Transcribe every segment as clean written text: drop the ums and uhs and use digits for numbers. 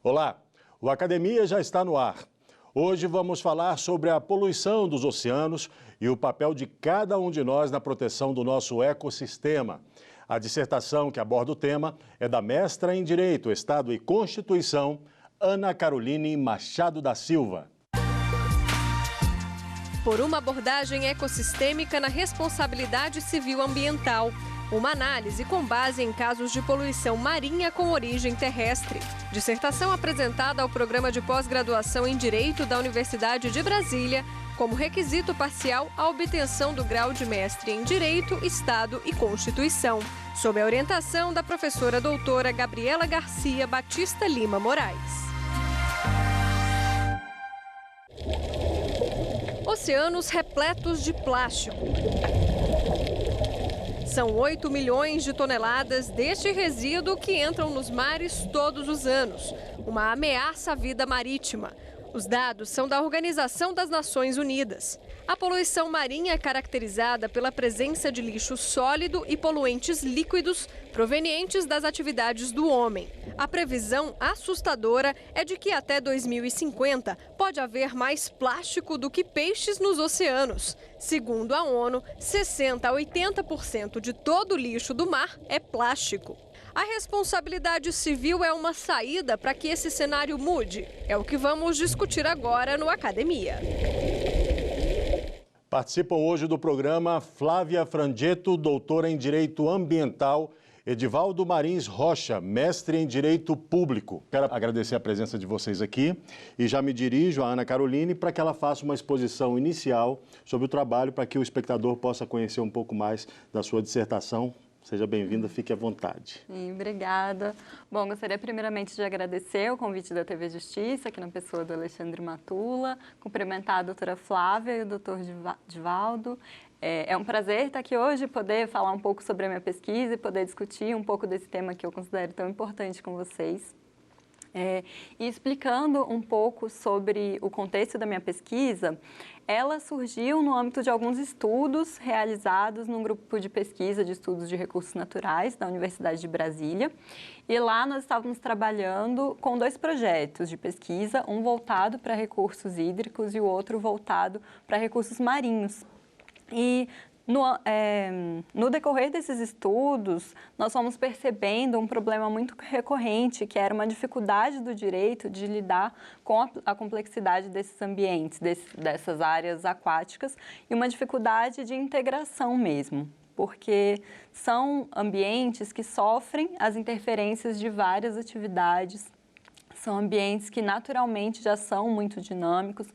Olá, o Academia já está no ar. Hoje vamos falar sobre a poluição dos oceanos e o papel de cada um de nós na proteção do nosso ecossistema. A dissertação que aborda o tema é da mestra em Direito, Estado e Constituição, Ana Caroline Machado da Silva. Por uma abordagem ecossistêmica na responsabilidade civil ambiental. Uma análise com base em casos de poluição marinha com origem terrestre. Dissertação apresentada ao Programa de Pós-Graduação em Direito da Universidade de Brasília, como requisito parcial à obtenção do grau de mestre em Direito, Estado e Constituição, sob a orientação da professora doutora Gabriela Garcia Batista Lima Moraes. Oceanos repletos de plástico. São 8 milhões de toneladas deste resíduo que entram nos mares todos os anos, uma ameaça à vida marítima. Os dados são da Organização das Nações Unidas. A poluição marinha é caracterizada pela presença de lixo sólido e poluentes líquidos provenientes das atividades do homem. A previsão assustadora é de que até 2050 pode haver mais plástico do que peixes nos oceanos. Segundo a ONU, 60% a 80% de todo o lixo do mar é plástico. A responsabilidade civil é uma saída para que esse cenário mude. É o que vamos discutir agora no Academia. Participam hoje do programa Flávia Frangetto, doutora em Direito Ambiental, Edivaldo Marins Rocha, mestre em Direito Público. Quero agradecer a presença de vocês aqui e já me dirijo à Ana Caroline para que ela faça uma exposição inicial sobre o trabalho para que o espectador possa conhecer um pouco mais da sua dissertação. Seja bem-vinda, fique à vontade. Obrigada. Bom, gostaria primeiramente de agradecer o convite da TV Justiça, aqui na pessoa do Alexandre Matula, cumprimentar a doutora Flávia e o doutor Edivaldo. É um prazer estar aqui hoje, poder falar um pouco sobre a minha pesquisa e poder discutir um pouco desse tema que eu considero tão importante com vocês. E explicando um pouco sobre o contexto da minha pesquisa, ela surgiu no âmbito de alguns estudos realizados num grupo de pesquisa de estudos de recursos naturais da Universidade de Brasília. E lá nós estávamos trabalhando com 2 projetos de pesquisa, um voltado para recursos hídricos e o outro voltado para recursos marinhos. E no decorrer desses estudos, nós fomos percebendo um problema muito recorrente, que era uma dificuldade do direito de lidar com a complexidade desses ambientes, dessas áreas aquáticas, e uma dificuldade de integração mesmo, porque são ambientes que sofrem as interferências de várias atividades. São ambientes que naturalmente já são muito dinâmicos,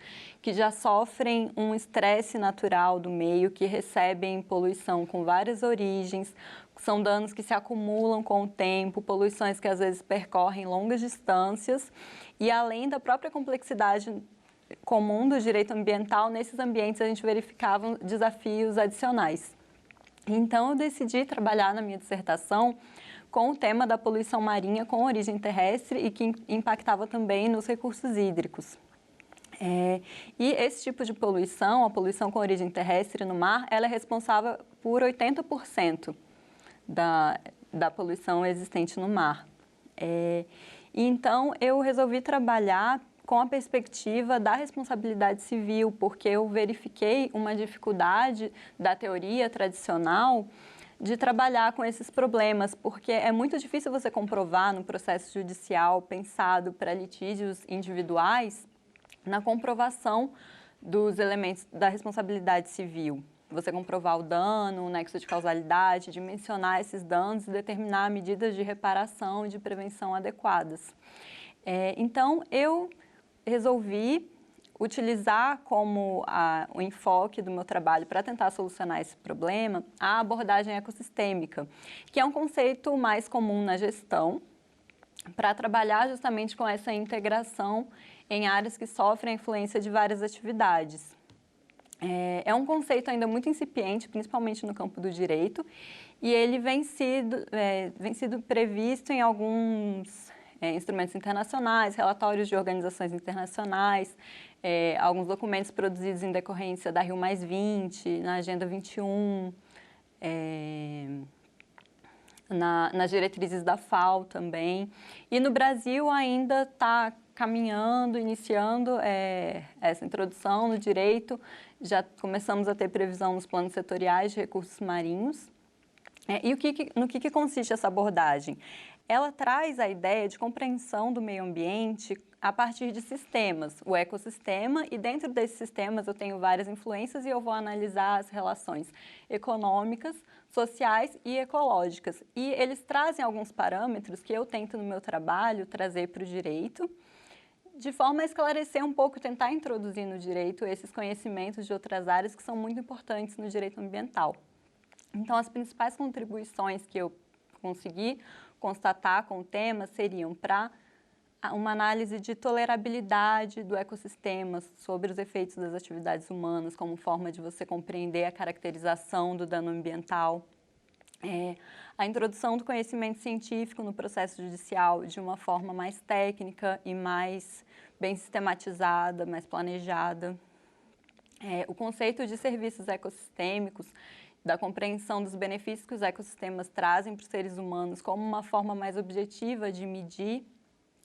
que já sofrem um estresse natural do meio, que recebem poluição com várias origens, são danos que se acumulam com o tempo, poluições que às vezes percorrem longas distâncias, e além da própria complexidade comum do direito ambiental, nesses ambientes a gente verificava desafios adicionais. Então eu decidi trabalhar na minha dissertação com o tema da poluição marinha com origem terrestre e que impactava também nos recursos hídricos. E esse tipo de poluição, a poluição com origem terrestre no mar, ela é responsável por 80% da poluição existente no mar. Então, eu resolvi trabalhar com a perspectiva da responsabilidade civil, porque eu verifiquei uma dificuldade da teoria tradicional de trabalhar com esses problemas, porque é muito difícil você comprovar no processo judicial pensado para litígios individuais na comprovação dos elementos da responsabilidade civil. Você comprovar o dano, o nexo de causalidade, dimensionar esses danos e determinar medidas de reparação e de prevenção adequadas. Então, eu resolvi utilizar como o enfoque do meu trabalho para tentar solucionar esse problema a abordagem ecossistêmica, que é um conceito mais comum na gestão, para trabalhar justamente com essa integração em áreas que sofrem a influência de várias atividades. É um conceito ainda muito incipiente, principalmente no campo do direito, e ele vem sido previsto em alguns instrumentos internacionais, relatórios de organizações internacionais, alguns documentos produzidos em decorrência da Rio+20, na Agenda 21, nas diretrizes da FAO também. E no Brasil ainda está caminhando, iniciando essa introdução no direito. Já começamos a ter previsão nos planos setoriais de recursos marinhos. E no que consiste essa abordagem? Ela traz a ideia de compreensão do meio ambiente a partir de sistemas, o ecossistema, e dentro desses sistemas eu tenho várias influências e eu vou analisar as relações econômicas, sociais e ecológicas. E eles trazem alguns parâmetros que eu tento no meu trabalho trazer para o direito, de forma a esclarecer um pouco, tentar introduzir no direito esses conhecimentos de outras áreas que são muito importantes no direito ambiental. Então, as principais contribuições que eu consegui constatar com o tema seriam para uma análise de tolerabilidade do ecossistema sobre os efeitos das atividades humanas como forma de você compreender a caracterização do dano ambiental, a introdução do conhecimento científico no processo judicial de uma forma mais técnica e mais bem sistematizada, mais planejada, o conceito de serviços ecossistêmicos, da compreensão dos benefícios que os ecossistemas trazem para os seres humanos como uma forma mais objetiva de medir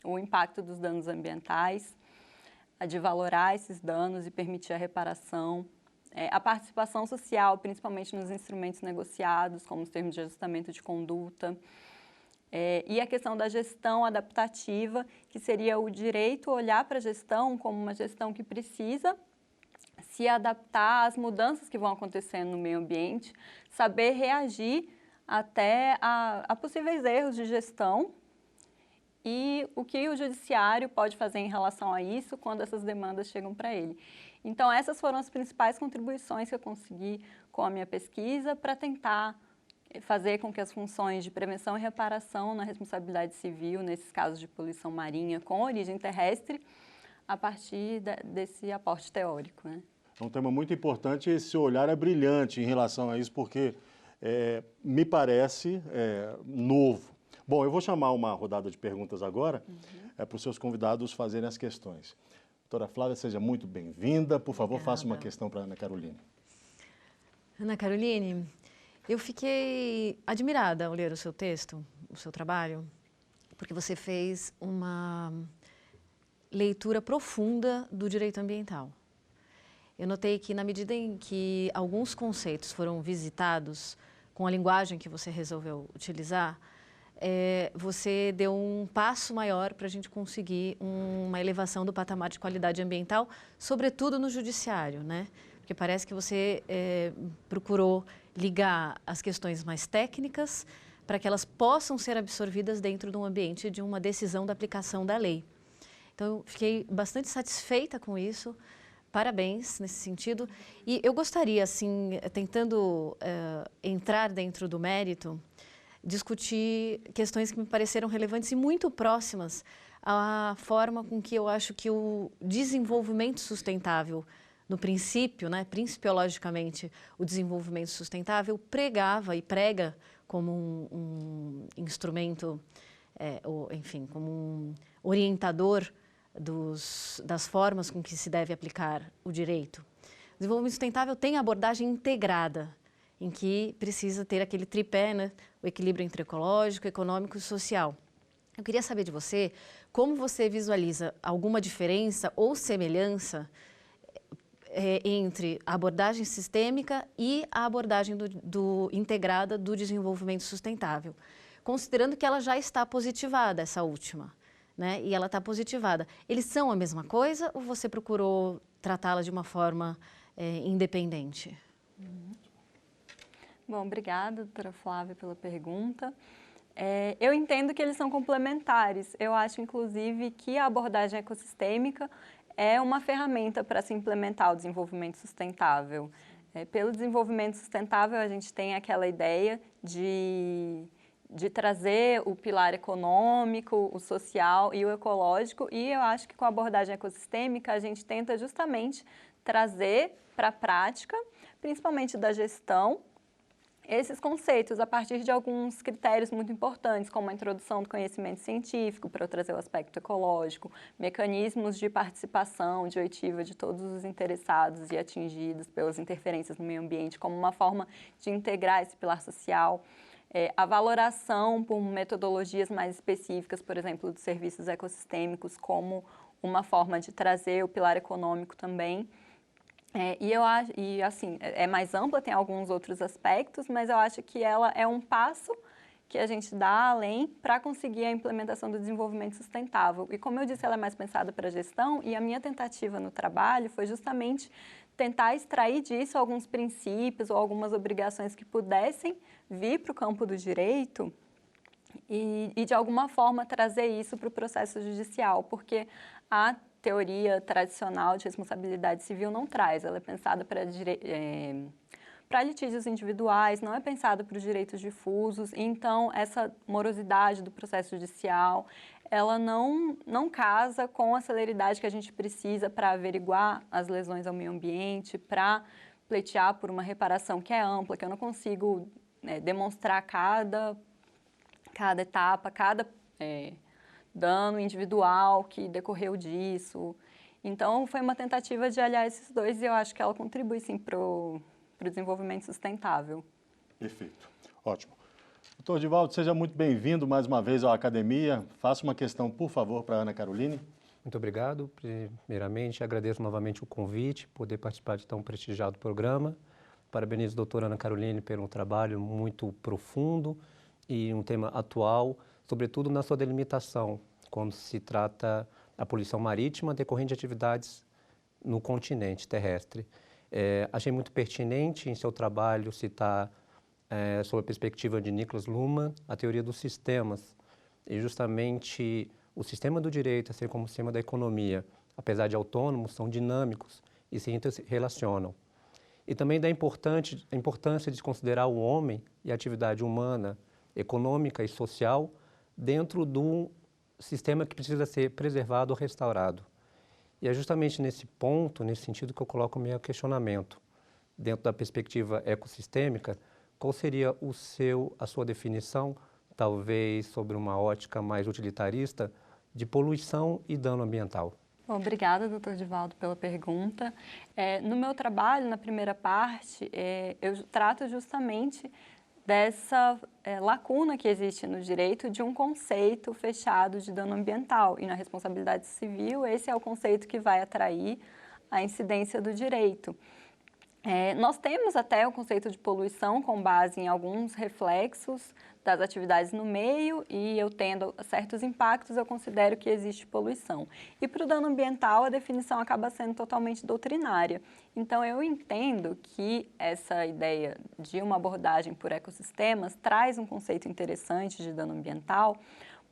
o impacto dos danos ambientais, de valorar esses danos e permitir a reparação, a participação social, principalmente nos instrumentos negociados, como os termos de ajustamento de conduta, e a questão da gestão adaptativa, que seria o direito a olhar para a gestão como uma gestão que precisa se adaptar às mudanças que vão acontecendo no meio ambiente, saber reagir até a possíveis erros de gestão e o que o judiciário pode fazer em relação a isso quando essas demandas chegam para ele. Então, essas foram as principais contribuições que eu consegui com a minha pesquisa para tentar fazer com que as funções de prevenção e reparação na responsabilidade civil, nesses casos de poluição marinha com origem terrestre, a partir desse aporte teórico, né? É um tema muito importante e esse olhar é brilhante em relação a isso, porque me parece novo. Bom, eu vou chamar uma rodada de perguntas agora para os seus convidados fazerem as questões. Doutora Flávia, seja muito bem-vinda. Por favor, faça uma questão para a Ana Caroline. Ana Caroline, eu fiquei admirada ao ler o seu texto, o seu trabalho, porque você fez uma leitura profunda do direito ambiental. Eu notei que, na medida em que alguns conceitos foram visitados com a linguagem que você resolveu utilizar, você deu um passo maior para a gente conseguir uma elevação do patamar de qualidade ambiental, sobretudo no judiciário, né? Porque parece que você procurou ligar as questões mais técnicas para que elas possam ser absorvidas dentro de um ambiente de uma decisão da aplicação da lei. Então, eu fiquei bastante satisfeita com isso. Parabéns nesse sentido. E eu gostaria, assim, tentando entrar dentro do mérito, discutir questões que me pareceram relevantes e muito próximas à forma com que eu acho que o desenvolvimento sustentável, no princípio, né, principiologicamente, o desenvolvimento sustentável pregava e prega como um instrumento, ou, enfim, como um orientador das formas com que se deve aplicar o direito. O desenvolvimento sustentável tem a abordagem integrada, em que precisa ter aquele tripé, né, o equilíbrio entre ecológico, econômico e social. Eu queria saber de você como você visualiza alguma diferença ou semelhança entre a abordagem sistêmica e a abordagem integrada do desenvolvimento sustentável, considerando que ela já está positivada, essa última. Né? E ela está positivada. Eles são a mesma coisa ou você procurou tratá-la de uma forma independente? Bom, obrigada, doutora Flávia, pela pergunta. Eu entendo que eles são complementares. Eu acho, inclusive, que a abordagem ecossistêmica é uma ferramenta para se implementar o desenvolvimento sustentável. Pelo desenvolvimento sustentável, a gente tem aquela ideia de trazer o pilar econômico, o social e o ecológico, e eu acho que com a abordagem ecossistêmica a gente tenta justamente trazer para a prática, principalmente da gestão, esses conceitos a partir de alguns critérios muito importantes, como a introdução do conhecimento científico para trazer o aspecto ecológico, mecanismos de participação, de oitiva de todos os interessados e atingidos pelas interferências no meio ambiente, como uma forma de integrar esse pilar social. A valoração por metodologias mais específicas, por exemplo, dos serviços ecossistêmicos, como uma forma de trazer o pilar econômico também. Assim, é mais ampla, tem alguns outros aspectos, mas eu acho que ela é um passo que a gente dá além para conseguir a implementação do desenvolvimento sustentável. E como eu disse, ela é mais pensada para a gestão, e a minha tentativa no trabalho foi justamente tentar extrair disso alguns princípios ou algumas obrigações que pudessem vir para o campo do direito e de alguma forma, trazer isso para o processo judicial, porque a teoria tradicional de responsabilidade civil não traz, ela é pensada para litígios individuais, não é pensada para os direitos difusos, então essa morosidade do processo judicial, ela não casa com a celeridade que a gente precisa para averiguar as lesões ao meio ambiente, para pleitear por uma reparação que é ampla, que eu não consigo demonstrar cada etapa, cada dano individual que decorreu disso. Então, foi uma tentativa de aliar esses dois e eu acho que ela contribui, sim, para o desenvolvimento sustentável. Perfeito. Ótimo. Doutor Divaldo, seja muito bem-vindo mais uma vez à academia. Faça uma questão, por favor, para a Ana Caroline. Muito obrigado. Primeiramente, agradeço novamente o convite, poder participar de tão prestigiado programa. Parabenizo a doutora Ana Caroline pelo trabalho muito profundo e um tema atual, sobretudo na sua delimitação, quando se trata da poluição marítima decorrente de atividades no continente terrestre. Achei muito pertinente em seu trabalho citar, sob a perspectiva de Niklas Luhmann, a teoria dos sistemas. E justamente o sistema do direito, assim como o sistema da economia, apesar de autônomos, são dinâmicos e se interrelacionam. E também da importância de considerar o homem e a atividade humana, econômica e social, dentro de um sistema que precisa ser preservado ou restaurado. E é justamente nesse ponto, nesse sentido, que eu coloco o meu questionamento. Dentro da perspectiva ecossistêmica, qual seria a sua definição, talvez sobre uma ótica mais utilitarista, de poluição e dano ambiental? Bom, obrigada, doutor Divaldo, pela pergunta. No meu trabalho, na primeira parte, eu trato justamente dessa lacuna que existe no direito de um conceito fechado de dano ambiental. E na responsabilidade civil, esse é o conceito que vai atrair a incidência do direito. Nós temos até o conceito de poluição com base em alguns reflexos das atividades no meio e eu tendo certos impactos, eu considero que existe poluição. E para o dano ambiental, a definição acaba sendo totalmente doutrinária. Então, eu entendo que essa ideia de uma abordagem por ecossistemas traz um conceito interessante de dano ambiental,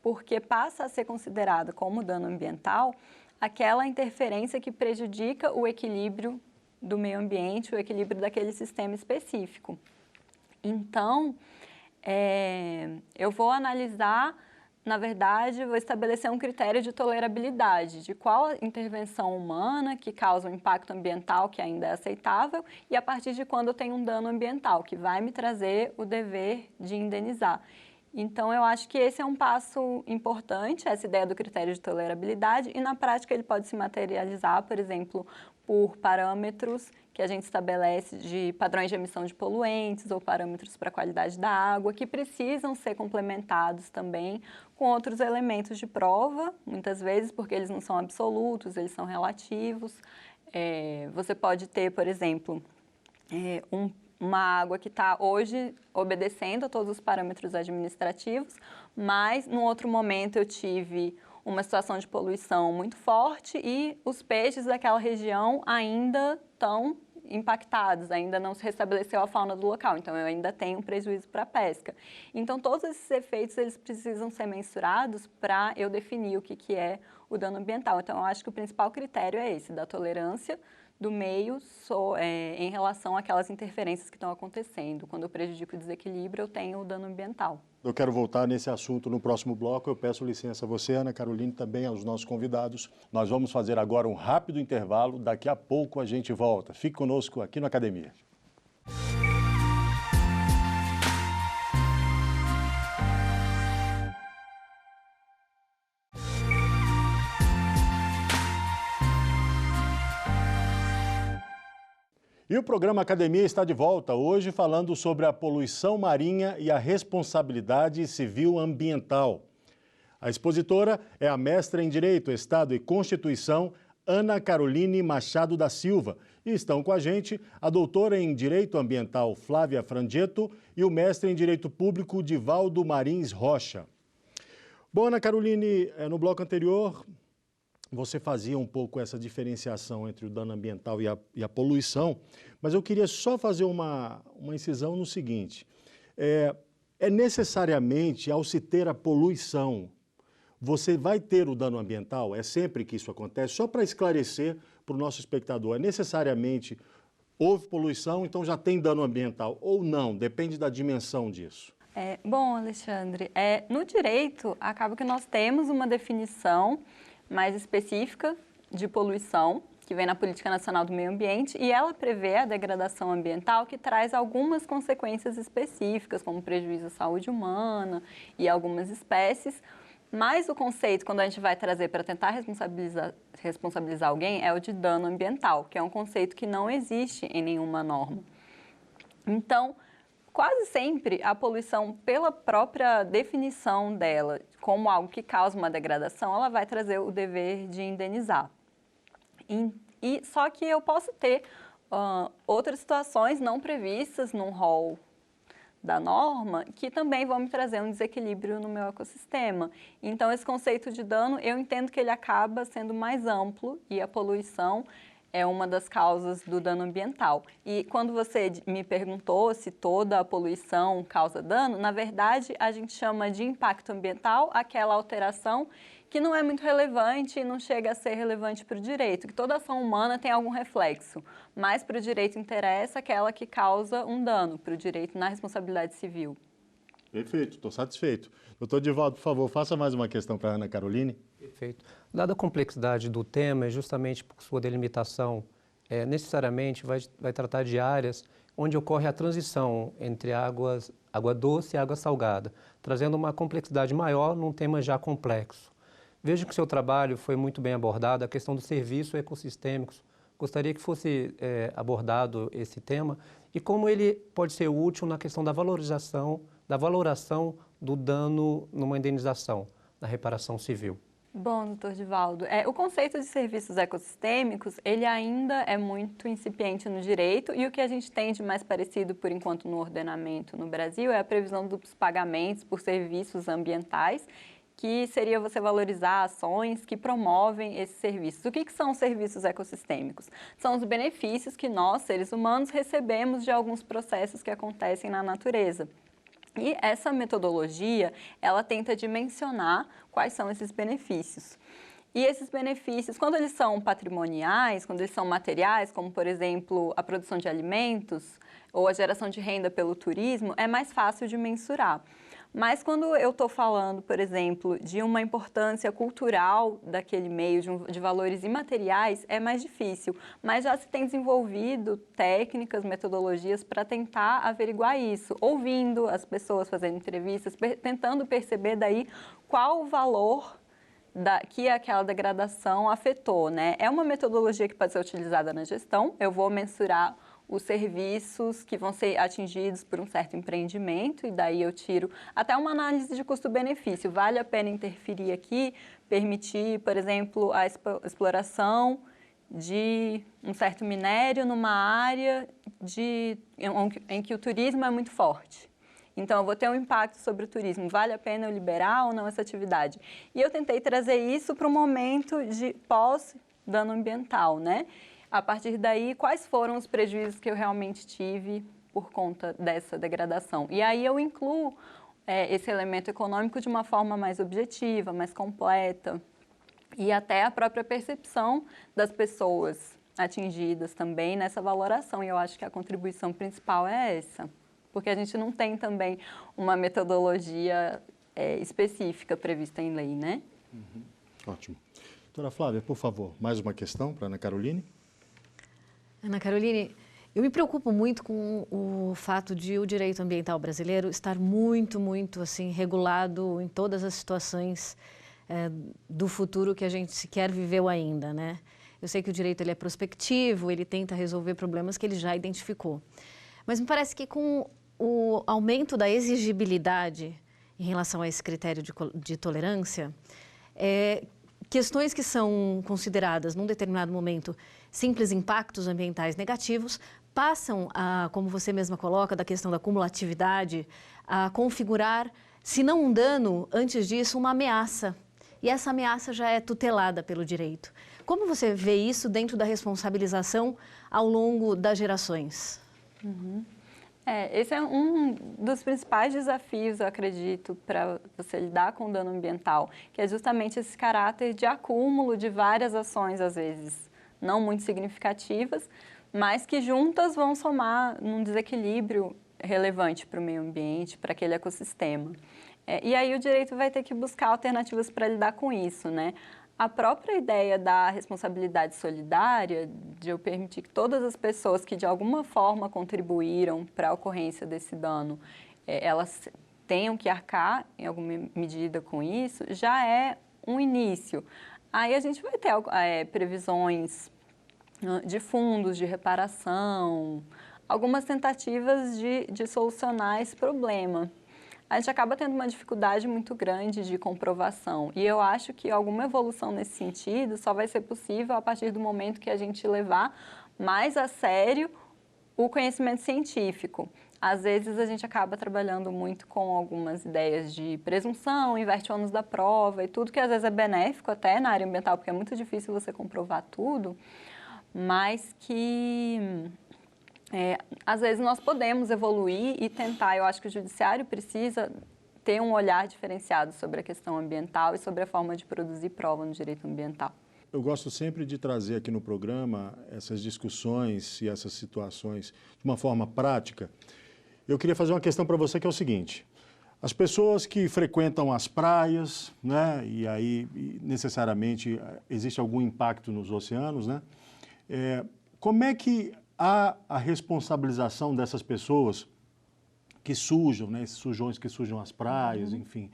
porque passa a ser considerado como dano ambiental aquela interferência que prejudica o equilíbrio do meio ambiente, o equilíbrio daquele sistema específico. Então, eu vou analisar, na verdade, vou estabelecer um critério de tolerabilidade, de qual intervenção humana que causa um impacto ambiental que ainda é aceitável e a partir de quando eu tenho um dano ambiental, que vai me trazer o dever de indenizar. Então, eu acho que esse é um passo importante, essa ideia do critério de tolerabilidade, e na prática ele pode se materializar, por exemplo, por parâmetros que a gente estabelece de padrões de emissão de poluentes ou parâmetros para a qualidade da água, que precisam ser complementados também com outros elementos de prova, muitas vezes porque eles não são absolutos, eles são relativos. Você pode ter, por exemplo, uma água que está hoje obedecendo a todos os parâmetros administrativos, mas num outro momento eu tive uma situação de poluição muito forte e os peixes daquela região ainda estão impactados, ainda não se restabeleceu a fauna do local, então eu ainda tenho um prejuízo para a pesca. Então, todos esses efeitos, eles precisam ser mensurados para eu definir o que é o dano ambiental. Então, eu acho que o principal critério é esse, da tolerância do meio em relação àquelas interferências que estão acontecendo. Quando eu prejudico o desequilíbrio, eu tenho o dano ambiental. Eu quero voltar nesse assunto no próximo bloco. Eu peço licença a você, Ana Caroline, também aos nossos convidados. Nós vamos fazer agora um rápido intervalo. Daqui a pouco a gente volta. Fique conosco aqui na Academia. E o programa Academia está de volta hoje falando sobre a poluição marinha e a responsabilidade civil ambiental. A expositora é a mestra em Direito, Estado e Constituição, Ana Caroline Machado da Silva. E estão com a gente a doutora em Direito Ambiental, Flávia Frangetto, e o mestre em Direito Público, Divaldo Marins Rocha. Bom, Ana Caroline, no bloco anterior, você fazia um pouco essa diferenciação entre o dano ambiental e a poluição, mas eu queria só fazer uma incisão no seguinte. É necessariamente, ao se ter a poluição, você vai ter o dano ambiental? É sempre que isso acontece? Só para esclarecer para o nosso espectador, necessariamente houve poluição, então já tem dano ambiental ou não? Depende da dimensão disso. Bom, Alexandre, no direito acaba que nós temos uma definição mais específica de poluição, que vem na Política Nacional do Meio Ambiente, e ela prevê a degradação ambiental, que traz algumas consequências específicas, como prejuízo à saúde humana e algumas espécies. Mas o conceito, quando a gente vai trazer para tentar responsabilizar alguém, é o de dano ambiental, que é um conceito que não existe em nenhuma norma. Então, quase sempre a poluição, pela própria definição dela, como algo que causa uma degradação, ela vai trazer o dever de indenizar. Só que eu posso ter outras situações não previstas num rol da norma, que também vão me trazer um desequilíbrio no meu ecossistema. Então, esse conceito de dano, eu entendo que ele acaba sendo mais amplo e a poluição é uma das causas do dano ambiental. E quando você me perguntou se toda a poluição causa dano, na verdade, a gente chama de impacto ambiental aquela alteração que não é muito relevante e não chega a ser relevante para o direito, que toda ação humana tem algum reflexo, mas para o direito interessa aquela que causa um dano, para o direito na responsabilidade civil. Perfeito, estou satisfeito. Doutor Divaldo, por favor, faça mais uma questão para a Ana Caroline. Perfeito. Dada a complexidade do tema, e justamente por sua delimitação, necessariamente vai tratar de áreas onde ocorre a transição entre água doce e água salgada, trazendo uma complexidade maior num tema já complexo. Vejo que o seu trabalho foi muito bem abordado, a questão dos serviços ecossistêmicos. Gostaria que fosse abordado esse tema e como ele pode ser útil na questão da valoração do dano numa indenização, na reparação civil. Bom, doutor Divaldo, o conceito de serviços ecossistêmicos, ele ainda é muito incipiente no direito e o que a gente tem de mais parecido, por enquanto, no ordenamento no Brasil é a previsão dos pagamentos por serviços ambientais, que seria você valorizar ações que promovem esses serviços. O que são os serviços ecossistêmicos? São os benefícios que nós, seres humanos, recebemos de alguns processos que acontecem na natureza. E essa metodologia, ela tenta dimensionar quais são esses benefícios. E esses benefícios, quando eles são patrimoniais, quando eles são materiais, como, por exemplo, a produção de alimentos ou a geração de renda pelo turismo, é mais fácil de mensurar. Mas quando eu estou falando, por exemplo, de uma importância cultural daquele meio, de valores imateriais, é mais difícil. Mas já se tem desenvolvido técnicas, metodologias para tentar averiguar isso, ouvindo as pessoas, fazendo entrevistas, tentando perceber daí qual o valor que aquela degradação afetou, né? É uma metodologia que pode ser utilizada na gestão, eu vou mensurar os serviços que vão ser atingidos por um certo empreendimento e daí eu tiro até uma análise de custo-benefício. Vale a pena interferir aqui, permitir, por exemplo, a exploração de um certo minério numa área em que o turismo é muito forte. Então, eu vou ter um impacto sobre o turismo. Vale a pena eu liberar ou não essa atividade? E eu tentei trazer isso para o momento de pós-dano ambiental, né? A partir daí, quais foram os prejuízos que eu realmente tive por conta dessa degradação? E aí eu incluo esse elemento econômico de uma forma mais objetiva, mais completa, e até a própria percepção das pessoas atingidas também nessa valoração. E eu acho que a contribuição principal é essa, porque a gente não tem também uma metodologia específica prevista em lei, né? Uhum. Ótimo. Doutora Flávia, por favor, mais uma questão para a Ana Caroline. Ana Caroline, eu me preocupo muito com o fato de o direito ambiental brasileiro estar muito assim, regulado em todas as situações do futuro que a gente sequer viveu ainda, né? Eu sei que o direito ele é prospectivo, ele tenta resolver problemas que ele já identificou. Mas me parece que com o aumento da exigibilidade em relação a esse critério de tolerância, questões que são consideradas, num determinado momento, simples impactos ambientais negativos, passam a, como você mesma coloca, da questão da cumulatividade, a configurar, se não um dano, antes disso, uma ameaça. E essa ameaça já é tutelada pelo direito. Como você vê isso dentro da responsabilização ao longo das gerações? Esse é um dos principais desafios, eu acredito, para você lidar com o dano ambiental, que é justamente esse caráter de acúmulo de várias ações, às vezes não muito significativas, mas que juntas vão somar num desequilíbrio relevante para o meio ambiente, para aquele ecossistema. E aí o direito vai ter que buscar alternativas para lidar com isso, né? A própria ideia da responsabilidade solidária, de eu permitir que todas as pessoas que de alguma forma contribuíram para a ocorrência desse dano, elas tenham que arcar em alguma medida com isso, já é um início. Aí a gente vai ter previsões de fundos de reparação, algumas tentativas de solucionar esse problema. A gente acaba tendo uma dificuldade muito grande de comprovação. E eu acho que alguma evolução nesse sentido só vai ser possível a partir do momento que a gente levar mais a sério o conhecimento científico. Às vezes a gente acaba trabalhando muito com algumas ideias de presunção, inverte o ônus da prova e tudo que às vezes é benéfico até na área ambiental, porque é muito difícil você comprovar tudo, mas que... às vezes nós podemos evoluir e tentar, eu acho que o judiciário precisa ter um olhar diferenciado sobre a questão ambiental e sobre a forma de produzir prova no direito ambiental. Eu gosto sempre de trazer aqui no programa essas discussões e essas situações de uma forma prática. Eu queria fazer uma questão para você que é o seguinte: as pessoas que frequentam as praias, né, e aí necessariamente existe algum impacto nos oceanos, né, como é que há a responsabilização dessas pessoas que sujam, né, esses sujões que sujam as praias, enfim.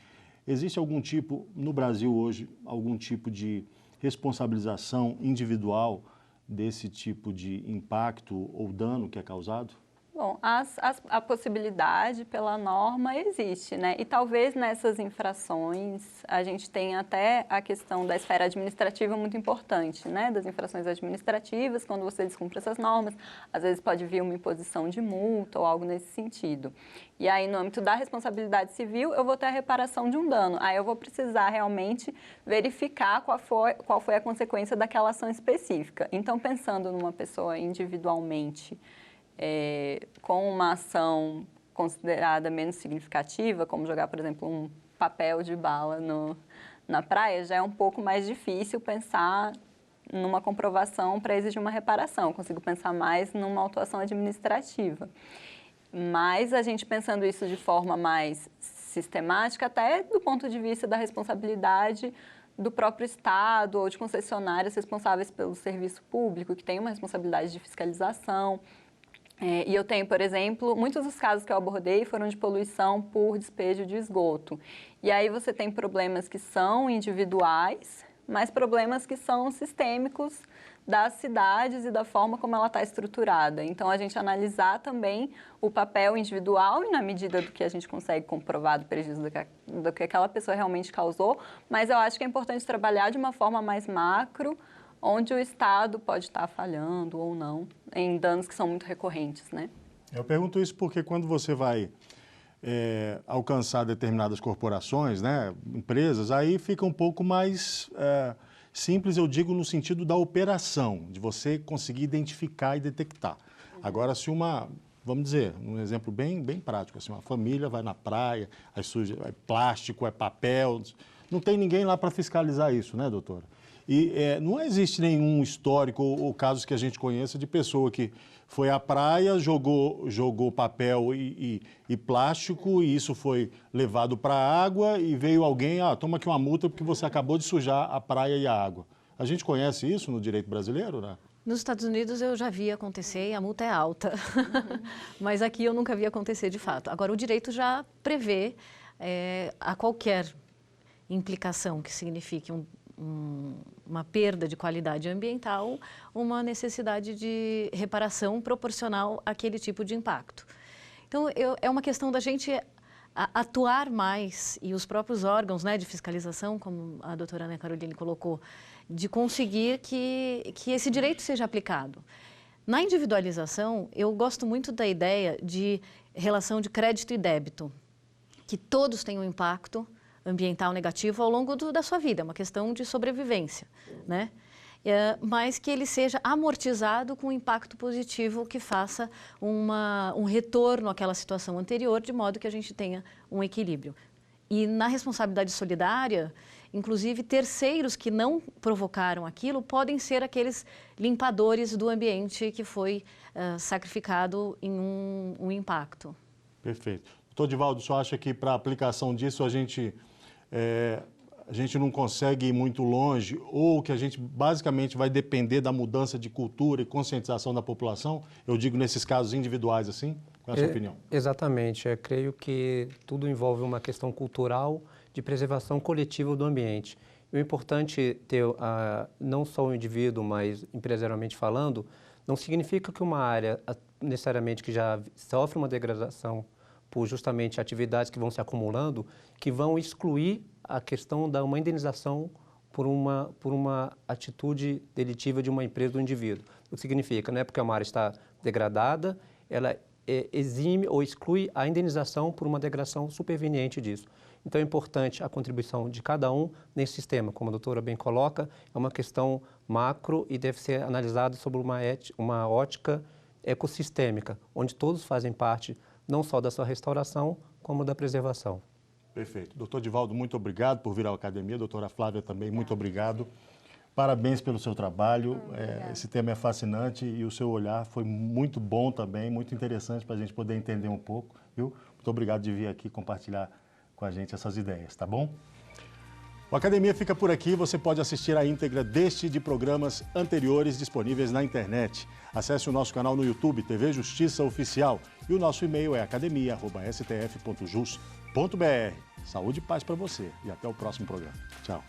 Existe algum tipo, no Brasil hoje, algum tipo de responsabilização individual desse tipo de impacto ou dano que é causado? Bom, a possibilidade pela norma existe, né? E talvez nessas infrações a gente tenha até a questão da esfera administrativa muito importante, né? Das infrações administrativas, quando você descumpre essas normas, às vezes pode vir uma imposição de multa ou algo nesse sentido. E aí, no âmbito da responsabilidade civil, eu vou ter a reparação de um dano. Aí eu vou precisar realmente verificar qual foi a consequência daquela ação específica. Então, pensando numa pessoa individualmente, com uma ação considerada menos significativa, como jogar, por exemplo, um papel de bala na praia, já é um pouco mais difícil pensar numa comprovação para exigir uma reparação. Eu consigo pensar mais numa autuação administrativa. Mas a gente pensando isso de forma mais sistemática, até do ponto de vista da responsabilidade do próprio Estado ou de concessionárias responsáveis pelo serviço público, que tem uma responsabilidade de fiscalização. E eu tenho, por exemplo, muitos dos casos que eu abordei foram de poluição por despejo de esgoto. E aí você tem problemas que são individuais, mas problemas que são sistêmicos das cidades e da forma como ela está estruturada. Então, a gente analisar também o papel individual e na medida do que a gente consegue comprovar do prejuízo do que aquela pessoa realmente causou, mas eu acho que é importante trabalhar de uma forma mais macro, onde o Estado pode estar falhando ou não, em danos que são muito recorrentes, né? Eu pergunto isso porque quando você vai alcançar determinadas corporações, né, empresas, aí fica um pouco mais simples, eu digo, no sentido da operação, de você conseguir identificar e detectar. Agora, se vamos dizer, um exemplo bem prático, assim, uma família vai na praia, aí suja, é plástico, é papel, não tem ninguém lá para fiscalizar isso, né, doutora? E não existe nenhum histórico ou casos que a gente conheça de pessoa que foi à praia, jogou papel e plástico e isso foi levado para a água e veio alguém, toma aqui uma multa porque você acabou de sujar a praia e a água. A gente conhece isso no direito brasileiro, né? Nos Estados Unidos eu já vi acontecer e a multa é alta, mas aqui eu nunca vi acontecer de fato. Agora, o direito já prevê a qualquer implicação que signifique uma perda de qualidade ambiental, uma necessidade de reparação proporcional àquele tipo de impacto. Então, é uma questão da gente atuar mais, e os próprios órgãos, né, de fiscalização, como a doutora Ana Caroline colocou, de conseguir que esse direito seja aplicado. Na individualização, eu gosto muito da ideia de relação de crédito e débito, que todos têm um impacto ambiental negativo ao longo da sua vida, é uma questão de sobrevivência, né? Mas que ele seja amortizado com um impacto positivo que faça um retorno àquela situação anterior, de modo que a gente tenha um equilíbrio. E na responsabilidade solidária, inclusive terceiros que não provocaram aquilo podem ser aqueles limpadores do ambiente que foi sacrificado em um impacto. Perfeito. Doutor Divaldo, o senhor acha que para a aplicação disso a gente não consegue ir muito longe, ou que a gente basicamente vai depender da mudança de cultura e conscientização da população? Eu digo nesses casos individuais assim? Qual é a sua opinião? Exatamente. Eu creio que tudo envolve uma questão cultural de preservação coletiva do ambiente. E o importante ter não só o indivíduo, mas empresarialmente falando, não significa que uma área necessariamente que já sofre uma degradação por justamente atividades que vão se acumulando, que vão excluir a questão da uma indenização por uma atitude delitiva de uma empresa ou do indivíduo. O que significa, não é porque uma área está degradada, ela exime ou exclui a indenização por uma degradação superveniente disso. Então é importante a contribuição de cada um nesse sistema. Como a doutora bem coloca, é uma questão macro e deve ser analisada sobre uma ótica ecossistêmica, onde todos fazem parte não só da sua restauração, como da preservação. Perfeito. Doutor Divaldo, muito obrigado por vir à academia. Doutora Flávia também, muito obrigado. Parabéns pelo seu trabalho. Esse tema é fascinante e o seu olhar foi muito bom também, muito interessante para a gente poder entender um pouco, viu? Muito obrigado de vir aqui compartilhar com a gente essas ideias, tá bom? O Academia fica por aqui. Você pode assistir a íntegra deste e de programas anteriores disponíveis na internet. Acesse o nosso canal no YouTube, TV Justiça Oficial. E o nosso e-mail é academia@stf.jus.br. Saúde e paz para você. E até o próximo programa. Tchau.